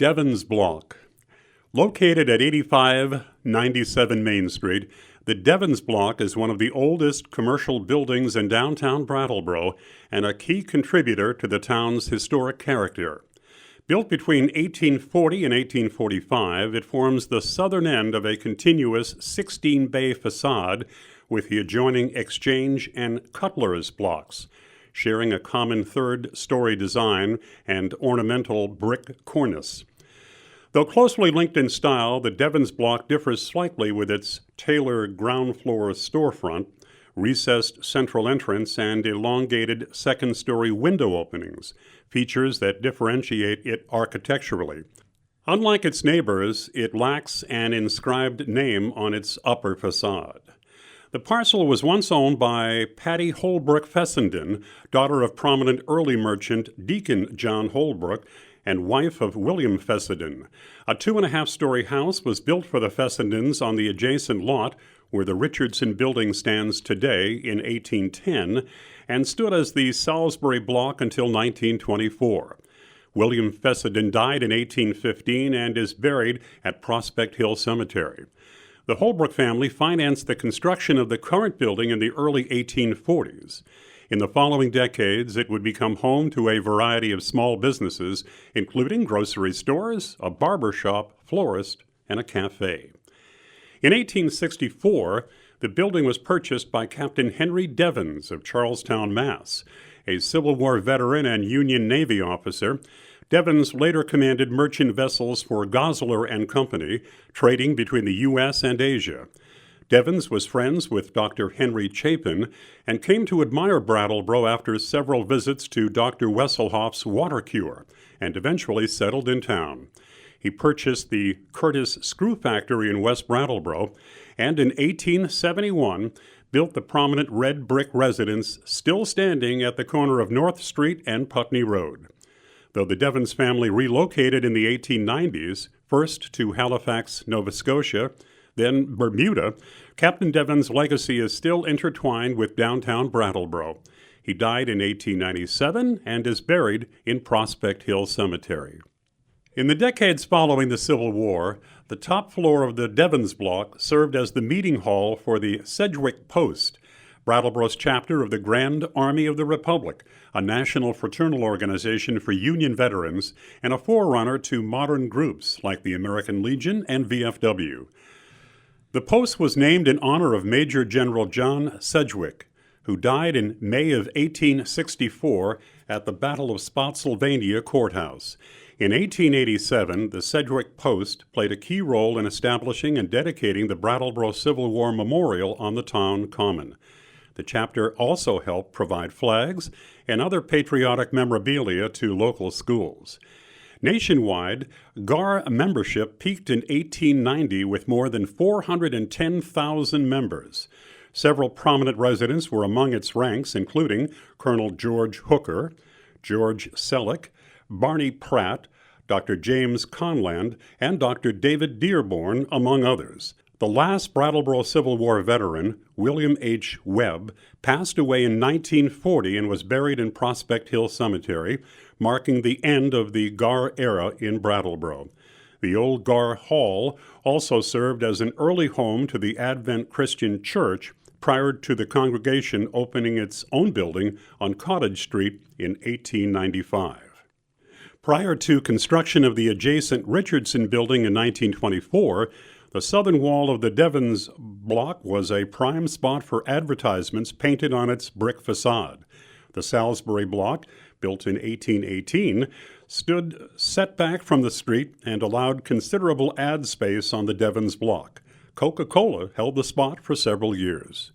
Devens Block. Located at 8597 Main Street, the Devens Block is one of the oldest commercial buildings in downtown Brattleboro and a key contributor to the town's historic character. Built between 1840 and 1845, it forms the southern end of a continuous 16-bay facade with the adjoining Exchange and Cutler's blocks, sharing a common third-story design and ornamental brick cornice. Though closely linked in style, the Devens Block differs slightly with its Taylor ground-floor storefront, recessed central entrance, and elongated second-story window openings, features that differentiate it architecturally. Unlike its neighbors, it lacks an inscribed name on its upper facade. The parcel was once owned by Patty Holbrook Fessenden, daughter of prominent early merchant Deacon John Holbrook and wife of William Fessenden. A 2.5-story house was built for the Fessendens on the adjacent lot where the Richardson Building stands today in 1810 and stood as the Salisbury Block until 1924. William Fessenden died in 1815 and is buried at Prospect Hill Cemetery. The Holbrook family financed the construction of the current building in the early 1840s. In the following decades, it would become home to a variety of small businesses, including grocery stores, a barber shop, florist, and a cafe. In 1864, the building was purchased by Captain Henry Devens of Charlestown, Mass. A Civil War veteran and Union Navy officer, Devens later commanded merchant vessels for Gosler and Company, trading between the U.S. and Asia. Devens was friends with Dr. Henry Chapin and came to admire Brattleboro after several visits to Dr. Wesselhoff's water cure and eventually settled in town. He purchased the Curtis Screw Factory in West Brattleboro and in 1871 built the prominent red brick residence still standing at the corner of North Street and Putney Road. Though the Devens family relocated in the 1890s, first to Halifax, Nova Scotia, then Bermuda, Captain Devens' legacy is still intertwined with downtown Brattleboro. He died in 1897 and is buried in Prospect Hill Cemetery. In the decades following the Civil War, the top floor of the Devens Block served as the meeting hall for the Sedgwick Post, Brattleboro's chapter of the Grand Army of the Republic, a national fraternal organization for Union veterans and a forerunner to modern groups like the American Legion and VFW. The post was named in honor of Major General John Sedgwick, who died in May of 1864 at the Battle of Spotsylvania Courthouse. In 1887, the Sedgwick Post played a key role in establishing and dedicating the Brattleboro Civil War Memorial on the town common. The chapter also helped provide flags and other patriotic memorabilia to local schools. Nationwide, GAR membership peaked in 1890 with more than 410,000 members. Several prominent residents were among its ranks, including Colonel George Hooker, George Selleck, Barney Pratt, Dr. James Conland, and Dr. David Dearborn, among others. The last Brattleboro Civil War veteran, William H. Webb, passed away in 1940 and was buried in Prospect Hill Cemetery, marking the end of the GAR era in Brattleboro. The old GAR Hall also served as an early home to the Advent Christian Church prior to the congregation opening its own building on Cottage Street in 1895. Prior to construction of the adjacent Richardson Building in 1924, the southern wall of the Devens Block was a prime spot for advertisements painted on its brick facade. The Salisbury Block, built in 1818, stood set back from the street and allowed considerable ad space on the Devens Block. Coca-Cola held the spot for several years.